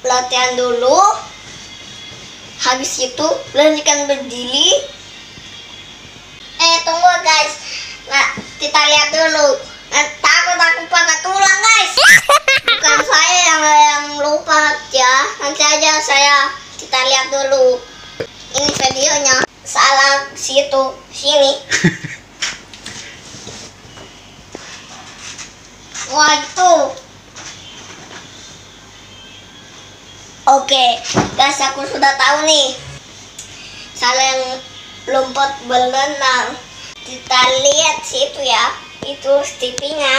latihan dulu. Habis itu lanjutkan berdiri. Tunggu guys. Nah, kita lihat dulu. Takut aku patah tulang guys. Bukan saya yang lupa ya. Nanti aja kita lihat dulu. Ini videonya. Salah situ sini. Wah itu. Oke, guys, aku sudah tahu nih. Salah yang lompat berenang. Kita lihat situ ya. Itu TV-nya.